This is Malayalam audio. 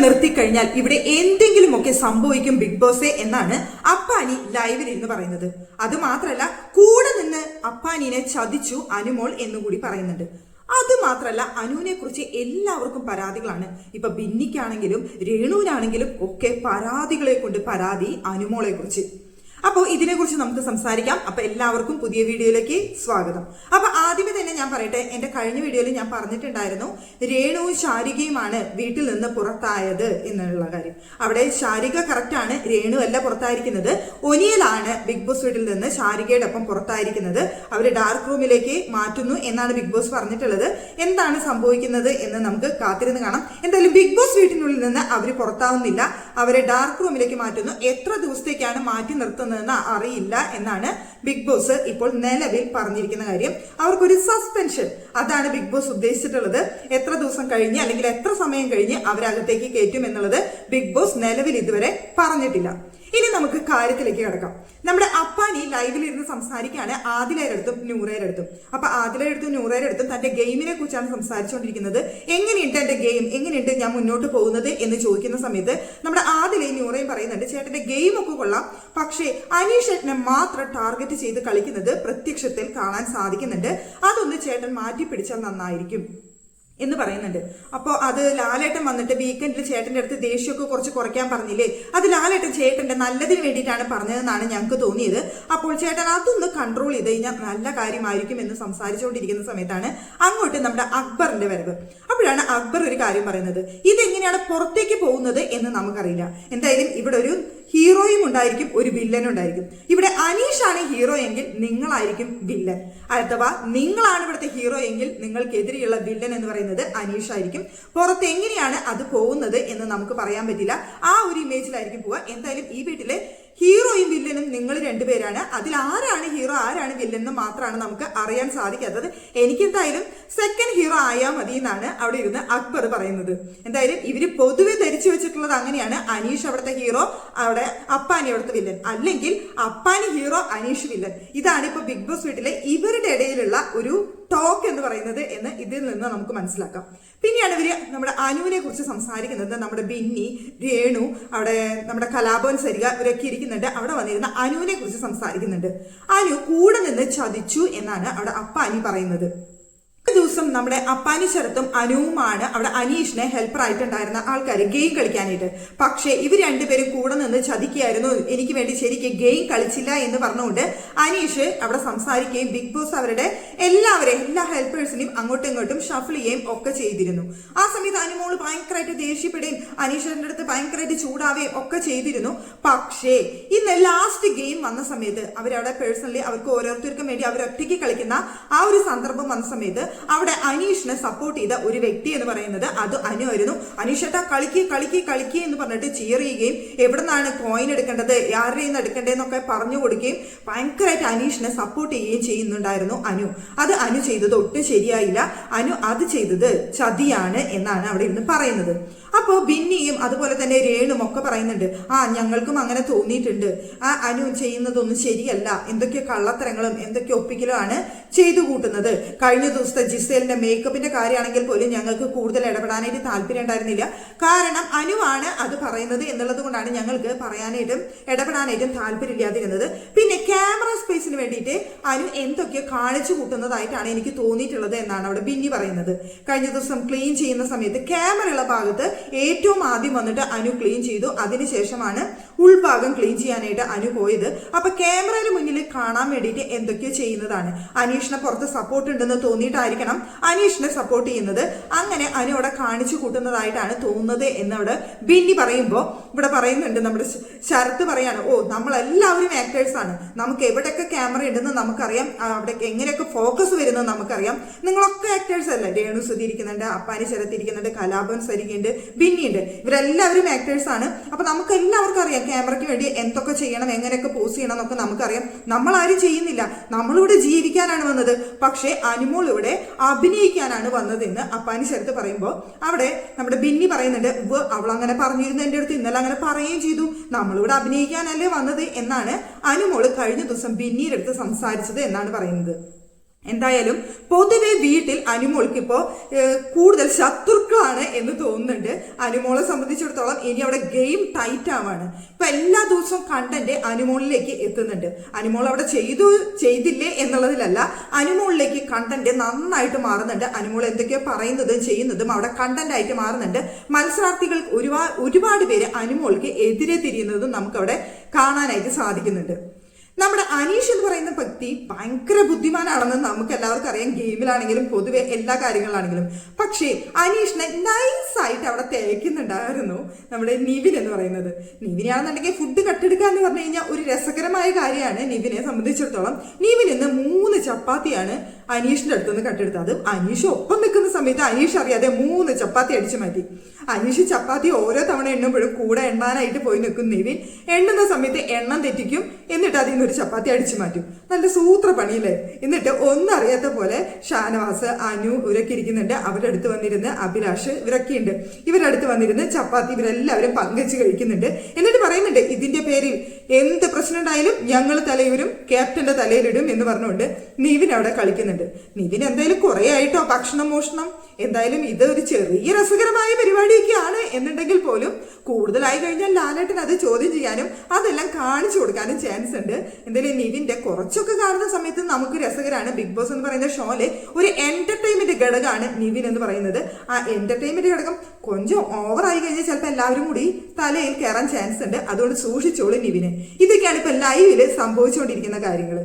നിർത്തിക്കഴിഞ്ഞാൽ ഇവിടെ എന്തെങ്കിലുമൊക്കെ സംഭവിക്കും ബിഗ് ബോസേ എന്നാണ് അപ്പാനി ലൈവിൽ ഇന്ന് പറയുന്നത്. അത് മാത്രല്ല, കൂടെ നിന്ന് അപ്പാനിനെ ചതിച്ചു അനുമോൾ എന്നുകൂടി പറയുന്നുണ്ട്. അത് മാത്രല്ല, അനുവിനെ കുറിച്ച് എല്ലാവർക്കും പരാതികളാണ്. ഇപ്പൊ ബിന്നിക്കാണെങ്കിലും രേണുവിനാണെങ്കിലും ഒക്കെ പരാതികളെ കൊണ്ട് പരാതി അനുമോളെ കുറിച്ച്. അപ്പോൾ ഇതിനെക്കുറിച്ച് നമുക്ക് സംസാരിക്കാം. അപ്പൊ എല്ലാവർക്കും പുതിയ വീഡിയോയിലേക്ക് സ്വാഗതം. അപ്പൊ ആദ്യമേ തന്നെ ഞാൻ പറയട്ടെ, എന്റെ കഴിഞ്ഞ വീഡിയോയിൽ ഞാൻ പറഞ്ഞിട്ടുണ്ടായിരുന്നു രേണുവും ശാരികയുമാണ് വീട്ടിൽ നിന്ന് പുറത്തായത് എന്നുള്ള കാര്യം. അവിടെ ശാരിക കറക്റ്റ് ആണ്, രേണു അല്ല പുറത്തായിരിക്കുന്നത്. ഒനിയലാണ് ബിഗ് ബോസ് വീട്ടിൽ നിന്ന് ശാരികയുടെ ഒപ്പം പുറത്തായിരിക്കുന്നത്. അവര് ഡാർക്ക് റൂമിലേക്ക് മാറ്റുന്നു എന്നാണ് ബിഗ് ബോസ് പറഞ്ഞിട്ടുള്ളത്. എന്താണ് സംഭവിക്കുന്നത് എന്ന് നമുക്ക് കാത്തിരുന്ന് കാണാം. എന്തായാലും ബിഗ് ബോസ് വീട്ടിനുള്ളിൽ നിന്ന് അവര് പുറത്താവുന്നില്ല, അവരെ ഡാർക്ക് റൂമിലേക്ക് മാറ്റുന്നു. എത്ര ദിവസത്തേക്കാണ് മാറ്റി നിർത്തുന്നത് അറിയില്ല എന്നാണ് ബിഗ് ബോസ് ഇപ്പോൾ നിലവിൽ പറഞ്ഞിരിക്കുന്ന കാര്യം. അവർക്കൊരു സസ്പെൻഷൻ, അതാണ് ബിഗ് ബോസ് ഉദ്ദേശിച്ചിട്ടുള്ളത്. എത്ര ദിവസം കഴിഞ്ഞ് അല്ലെങ്കിൽ എത്ര സമയം കഴിഞ്ഞ് അവരകത്തേക്ക് കയറ്റും എന്നുള്ളത് ബിഗ് ബോസ് നിലവിൽ ഇതുവരെ പറഞ്ഞിട്ടില്ല. ഇനി നമുക്ക് കാര്യത്തിലേക്ക് കിടക്കാം. നമ്മുടെ അപ്പാനി ലൈവിൽ ഇരുന്ന് സംസാരിക്കുകയാണ് ആദിലയുടെ നൂറയുടെ അടുത്തും. അപ്പൊ ആദിലയുടെ നൂറയുടെ അടുത്തും തന്റെ ഗെയിമിനെ കുറിച്ചാണ് സംസാരിച്ചുകൊണ്ടിരിക്കുന്നത്. എങ്ങനെയുണ്ട് എന്റെ ഗെയിം, എങ്ങനെയുണ്ട് ഞാൻ മുന്നോട്ട് പോകുന്നത് എന്ന് ചോദിക്കുന്ന സമയത്ത് നമ്മുടെ ആദിലയും നൂറയും പറയുന്നുണ്ട്, ചേട്ടന്റെ ഗെയിം ഒക്കെ കൊള്ളാം, പക്ഷേ അനീഷേട്ടനെ മാത്രം ടാർഗറ്റ് ചെയ്ത് കളിക്കുന്നത് പ്രത്യക്ഷത്തിൽ കാണാൻ സാധിക്കുന്നുണ്ട്. അതൊന്ന് ചേട്ടൻ മാറ്റി പിടിച്ചാൽ നന്നായിരിക്കും എന്ന് പറയുന്നുണ്ട്. അപ്പോൾ അത് ലാലേട്ടൻ വന്നിട്ട് വീക്കെൻഡിൽ ചേട്ടന്റെ അടുത്ത് ദേഷ്യമൊക്കെ കുറച്ച് കുറയ്ക്കാൻ പറഞ്ഞില്ലേ, അത് ലാലേട്ടൻ ചേട്ടന്റെ നല്ലതിന് വേണ്ടിയിട്ടാണ് പറഞ്ഞതെന്നാണ് ഞങ്ങൾക്ക് തോന്നിയത്. അപ്പോൾ ചേട്ടൻ അതൊന്ന് കൺട്രോൾ ചെയ്ത് കഴിഞ്ഞാൽ നല്ല കാര്യമായിരിക്കും എന്ന് സംസാരിച്ചുകൊണ്ടിരിക്കുന്ന സമയത്താണ് അങ്ങോട്ട് നമ്മുടെ അക്ബറിന്റെ വരവ്. അപ്പോഴാണ് അക്ബർ ഒരു കാര്യം പറയുന്നത്, ഇതെങ്ങനെയാണ് പുറത്തേക്ക് പോകുന്നത് എന്ന് നമുക്കറിയില്ല. എന്തായാലും ഇവിടെ ഒരു ഹീറോയും ഉണ്ടായിരിക്കും, ഒരു വില്ലനും ഉണ്ടായിരിക്കും. ഇവിടെ അനീഷാണ് ഹീറോ എങ്കിൽ നിങ്ങളായിരിക്കും വില്ലൻ, അഥവാ നിങ്ങളാണ് ഇവിടുത്തെ ഹീറോ എങ്കിൽ നിങ്ങൾക്കെതിരെയുള്ള വില്ലൻ എന്ന് പറയുന്നത് അനീഷ് ആയിരിക്കും. പുറത്ത് എങ്ങനെയാണ് അത് പോകുന്നത് എന്ന് നമുക്ക് പറയാൻ പറ്റില്ല. ആ ഒരു ഇമേജിലായിരിക്കും പോവുക. എന്തായാലും ഈ വീട്ടിലെ ഹീറോയും വില്ലനും നിങ്ങൾ രണ്ടുപേരാണ്. അതിൽ ആരാണ് ഹീറോ ആരാണ് വില്ലൻ എന്ന് മാത്രമാണ് നമുക്ക് അറിയാൻ സാധിക്കാത്തത്. എനിക്കെന്തായാലും സെക്കൻഡ് ഹീറോ ആയാൽ മതി എന്നാണ് അവിടെ ഇരുന്ന് അക്ബർ പറയുന്നത്. എന്തായാലും ഇവര് പൊതുവെ ധരിച്ചു വെച്ചിട്ടുള്ളത് അങ്ങനെയാണ്, അനീഷ് അവിടുത്തെ ഹീറോ, അവിടെ അപ്പാനി അവിടുത്തെ വില്ലൻ, അല്ലെങ്കിൽ അപ്പാനി ഹീറോ അനീഷ് വില്ലൻ. ഇതാണ് ഇപ്പൊ ബിഗ് ബോസ് വീട്ടിലെ ഇവരുടെ ഇടയിലുള്ള ഒരു ടോക്ക് എന്ന് പറയുന്നത് എന്ന് ഇതിൽ നിന്ന് നമുക്ക് മനസ്സിലാക്കാം. പിന്നെയാണ് ഇവര് നമ്മുടെ അനുവിനെ കുറിച്ച് സംസാരിക്കുന്നത്. നമ്മുടെ ബിന്നി, രേണു, അവിടെ നമ്മുടെ കലാഭവൻ സരിക ഇവരൊക്കെ ഇരിക്കുന്നുണ്ട്. അവിടെ വന്നിരുന്ന അനുവിനെ കുറിച്ച് സംസാരിക്കുന്നുണ്ട്. അനു കൂടെ നിന്ന് ചതിച്ചു എന്നാണ് അവിടെ അപ്പാനി പറയുന്നത്. ഒരു ദിവസം നമ്മുടെ അപ്പാനി ശരത്തും അനുവുമാണ് അവിടെ അനീഷിനെ ഹെൽപ്പർ ആയിട്ടുണ്ടായിരുന്ന ആൾക്കാർ ഗെയിം കളിക്കാനായിട്ട്. പക്ഷേ ഇവർ രണ്ടുപേരും കൂടെ നിന്ന് ചതിക്കുകയായിരുന്നു, എനിക്ക് വേണ്ടി ശരിക്കും ഗെയിം കളിച്ചില്ല എന്ന് പറഞ്ഞുകൊണ്ട് അനീഷ് അവിടെ സംസാരിക്കുകയും ബിഗ് ബോസ് അവരുടെ എല്ലാ ഹെൽപ്പേഴ്സിനെയും അങ്ങോട്ടും ഇങ്ങോട്ടും ഷഫിൾ ചെയ്യുകയും ഒക്കെ ചെയ്തിരുന്നു. ആ സമയത്ത് അനുമോള് ഭയങ്കരമായിട്ട് ദേഷ്യപ്പെടുകയും അനീഷിന്റെ അടുത്ത് ഭയങ്കരമായിട്ട് ചൂടാവുകയും ഒക്കെ ചെയ്തിരുന്നു. പക്ഷേ ഇന്ന് ലാസ്റ്റ് ഗെയിം വന്ന സമയത്ത് അവരവിടെ പേഴ്സണലി അവർക്ക് ഓരോരുത്തർക്കും വേണ്ടി അവരൊറ്റയ്ക്ക് കളിക്കുന്ന ആ ഒരു സന്ദർഭം വന്ന സമയത്ത് അവിടെ അനീഷിനെ സപ്പോർട്ട് ചെയ്ത ഒരു വ്യക്തി എന്ന് പറയുന്നത് അത് അനു ആയിരുന്നു. അനീഷേട്ടാ കളിക്കുക എന്ന് പറഞ്ഞിട്ട് ചിയർ ചെയ്യുകയും എവിടെ നിന്നാണ് കോയിൻ എടുക്കേണ്ടത്, ആരുടെ നിന്ന് എടുക്കേണ്ടതെന്നൊക്കെ പറഞ്ഞു കൊടുക്കുകയും ഭയങ്കരമായിട്ട് അനീഷിനെ സപ്പോർട്ട് ചെയ്യുകയും ചെയ്യുന്നുണ്ടായിരുന്നു അനു. അത് അനു ചെയ്തത് ഒട്ടും ശരിയായില്ല, അനു അത് ചെയ്തത് ചതിയാണ് എന്നാണ് അവിടെ ഇരുന്ന് പറയുന്നത്. അപ്പോൾ ബിന്നിയും അതുപോലെ തന്നെ രേണും ഒക്കെ പറയുന്നുണ്ട്, ഞങ്ങൾക്കും അങ്ങനെ തോന്നിയിട്ടുണ്ട്, ആ അനു ചെയ്യുന്നതൊന്നും ശരിയല്ല, എന്തൊക്കെ കള്ളത്തരങ്ങളും എന്തൊക്കെ ഒപ്പിക്കലുമാണ് ചെയ്തു കൂട്ടുന്നത്. കഴിഞ്ഞ ദിവസത്തെ ജിസേലിന്റെ മേക്കപ്പിന്റെ കാര്യമാണെങ്കിൽ പോലും ഞങ്ങൾക്ക് കൂടുതൽ ഇടപെടാനായിട്ട് താല്പര്യം ഉണ്ടായിരുന്നില്ല. കാരണം അനുവാണ് അത് പറയുന്നത് എന്നുള്ളത് കൊണ്ടാണ് ഞങ്ങൾക്ക് പറയാനായിട്ടും ഇടപെടാനായിട്ടും താല്പര്യമില്ലാതിരുന്നത്. പിന്നെ ക്യാമറ സ്പേസിന് വേണ്ടിയിട്ട് അനു എന്തൊക്കെ കാണിച്ചു കൂട്ടുന്നതായിട്ടാണ് എനിക്ക് തോന്നിയിട്ടുള്ളത് എന്നാണ് അവിടെ ബിന്നി പറയുന്നത്. കഴിഞ്ഞ ദിവസം ക്ലീൻ ചെയ്യുന്ന സമയത്ത് ക്യാമറയുള്ള ഭാഗത്ത് ഏറ്റവും ആദ്യം വന്നിട്ട് അനു ക്ലീൻ ചെയ്തു. അതിനുശേഷമാണ് ഉൾഭാഗം ക്ലീൻ ചെയ്യാനായിട്ട് അനു പോയത്. അപ്പൊ ക്യാമറയുടെ മുന്നിൽ കാണാൻ വേണ്ടിയിട്ട് എന്തൊക്കെയോ ചെയ്യുന്നതാണ്. അനീഷിനെ പുറത്ത് സപ്പോർട്ട് ഉണ്ടെന്ന് തോന്നിയിട്ടായിരിക്കണം അനീഷിനെ സപ്പോർട്ട് ചെയ്യുന്നത്. അങ്ങനെ അനു അവിടെ കാണിച്ചു കൂട്ടുന്നതായിട്ടാണ് തോന്നുന്നത് എന്നവിടെ ബിന്നി പറയുമ്പോൾ ഇവിടെ പറയുന്നുണ്ട്, നമ്മുടെ ശരത്ത് പറയാണ്, നമ്മളെല്ലാവരും ആക്ടേഴ്സ് ആണ്, നമുക്ക് എവിടെയൊക്കെ ക്യാമറ ഉണ്ടെന്ന് നമുക്കറിയാം, അവിടെ എങ്ങനെയൊക്കെ ഫോക്കസ് വരുന്നത് നമുക്കറിയാം, നിങ്ങളൊക്കെ ആക്ടേഴ്സ് അല്ലേ. രേണു സുധി ഇരിക്കുന്നുണ്ട്, അപ്പാനി ശരത്ത് ഇരിക്കുന്നുണ്ട്, കലാഭവൻ സരികയുണ്ട്, ബിന്നിയുണ്ട്, ഇവരെല്ലാവരും ആക്ടേഴ്സ് ആണ്. അപ്പൊ നമുക്ക് എല്ലാവർക്കും അറിയാം ക്യാമറയ്ക്ക് വേണ്ടി എന്തൊക്കെ ചെയ്യണം, എങ്ങനെയൊക്കെ പോസ് ചെയ്യണം എന്നൊക്കെ നമുക്കറിയാം. നമ്മളാരും ചെയ്യുന്നില്ല, നമ്മളിവിടെ ജീവിക്കാനാണ് വന്നത്. പക്ഷേ അനുമോൾ ഇവിടെ അഭിനയിക്കാനാണ് വന്നതെന്ന് അപ്പാനി ശരത്ത് പറയുമ്പോൾ അവിടെ നമ്മുടെ ബിന്നി പറയുന്നുണ്ട്, അവൾ അങ്ങനെ പറഞ്ഞിരുന്നു എൻ്റെ അടുത്ത്, ഇന്നലെ അങ്ങനെ പറയുകയും ചെയ്തു, നമ്മളിവിടെ അഭിനയിക്കാനല്ലേ വന്നത് എന്നാണ് അനുമോള് കഴിഞ്ഞ ദിവസം ബിന്നിയുടെ അടുത്ത് സംസാരിച്ചത് എന്നാണ് പറയുന്നത്. എന്തായാലും പൊതുവെ വീട്ടിൽ അനുമോൾക്ക് ഇപ്പോ കൂടുതൽ ശത്രുക്കളാണ് എന്ന് തോന്നുന്നുണ്ട്. അനുമോളെ സംബന്ധിച്ചിടത്തോളം ഇനി അവിടെ ഗെയിം ടൈറ്റ് ആവാണ്. ഇപ്പൊ എല്ലാ ദിവസവും കണ്ടന്റ് അനുമോളിലേക്ക് എത്തുന്നുണ്ട്. അനുമോൾ അവിടെ ചെയ്തില്ലേ എന്നുള്ളതിലല്ല, അനുമോളിലേക്ക് കണ്ടന്റ് നന്നായിട്ട് മാറുന്നുണ്ട്. അനുമോൾ എന്തൊക്കെയോ പറയുന്നതും ചെയ്യുന്നതും അവിടെ കണ്ടന്റ് ആയിട്ട് മാറുന്നുണ്ട്. മത്സരാർത്ഥികൾ ഒരുപാട് പേര് അനുമോൾക്ക് എതിരെ തിരിയുന്നതും നമുക്കവിടെ കാണാനായിട്ട് സാധിക്കുന്നുണ്ട്. നമ്മുടെ അനീഷ് എന്ന് പറയുന്ന വ്യക്തി ഭയങ്കര ബുദ്ധിമാനാണെന്ന് നമുക്ക് എല്ലാവർക്കും അറിയാം, ഗെയിമിലാണെങ്കിലും പൊതുവെ എല്ലാ കാര്യങ്ങളിലാണെങ്കിലും. പക്ഷേ അനീഷിനെ നൈസായിട്ട് അവിടെ തേക്കുന്നുണ്ടായിരുന്നു നമ്മുടെ നിവിൻ എന്ന് പറയുന്നത്. നിവിനാണെന്നുണ്ടെങ്കിൽ ഫുഡ് കട്ടെടുക്കുക എന്ന് പറഞ്ഞു കഴിഞ്ഞാൽ ഒരു രസകരമായ കാര്യമാണ് നിവിനെ സംബന്ധിച്ചിടത്തോളം. നിവിൻ ഇന്ന് 3 ചപ്പാത്തിയാണ് അനീഷിന്റെ അടുത്തുനിന്ന് കട്ടെടുത്തത്. അത് അനീഷ് ഒപ്പം നിൽക്കുന്ന സമയത്ത് അനീഷ് അറിയാതെ 3 ചപ്പാത്തി അടിച്ചു മാറ്റി. അനീഷ് ചപ്പാത്തി ഓരോ തവണ എണ്ണുമ്പോഴും കൂടെ എണ്ണാനായിട്ട് പോയി നിൽക്കും നിവിൻ. എണ്ണുന്ന സമയത്ത് എണ്ണം തെറ്റിക്കും, എന്നിട്ട് അതിൽ നിന്ന് ഒരു ചപ്പാത്തി അടിച്ചു മാറ്റും. നല്ല സൂത്ര പണിയില്ലേ. എന്നിട്ട് ഒന്നും അറിയാത്ത പോലെ ഷാനവാസ്, അനു ഇവരൊക്കെ ഇരിക്കുന്നുണ്ട്. അവരുടെ അടുത്ത് വന്നിരുന്ന് അഭിലാഷ് ഇവരൊക്കെ ഉണ്ട്. ഇവരുടെ അടുത്ത് വന്നിരുന്ന് ചപ്പാത്തി ഇവരെല്ലാവരും പങ്കുവെച്ച് കഴിക്കുന്നുണ്ട്. എന്നിട്ട് പറയുന്നുണ്ട്, ഇതിന്റെ പേരിൽ എന്ത് പ്രശ്നം ഉണ്ടായാലും ഞങ്ങൾ തലയൂരും, ക്യാപ്റ്റന്റെ തലയിലിടും എന്ന് പറഞ്ഞുകൊണ്ട് നിവിൻ അവിടെ കളിക്കുന്നുണ്ട്. നിവിൻ എന്തായാലും കുറെ ആയിട്ടോ ഭക്ഷണം മോഷണം. എന്തായാലും ഇത് ഒരു ചെറിയ രസകരമായ പരിപാടിയൊക്കെയാണ് എന്നുണ്ടെങ്കിൽ പോലും കൂടുതലായി കഴിഞ്ഞാൽ ലാലേട്ടൻ അത് ചോദ്യം ചെയ്യാനും അതെല്ലാം കാണിച്ചു കൊടുക്കാനും ചാൻസ് ഉണ്ട്. എന്തായാലും നിവിന്റെ കുറച്ചൊക്കെ കാണുന്ന സമയത്ത് നമുക്ക് രസകരമാണ്. ബിഗ് ബോസ് എന്ന് പറയുന്ന ഷോയിലെ ഒരു എന്റർടൈൻമെന്റ് ഘടകമാണ് നിവിൻ എന്ന് പറയുന്നത്. ആ എന്റർടൈൻമെന്റ് ഘടകം కొంచెం ഓവറായി കഴിഞ്ഞാൽ ചിലപ്പോൾ എല്ലാവരും കൂടി തലയിൽ കയറാൻ ചാൻസ് ഉണ്ട്. അതുകൊണ്ട് സൂക്ഷിച്ചോളൂ നിവിനെ. ഇതൊക്കെയാണ് ഇപ്പൊ ലൈവില് സംഭവിച്ചുകൊണ്ടിരിക്കുന്ന കാര്യങ്ങൾ.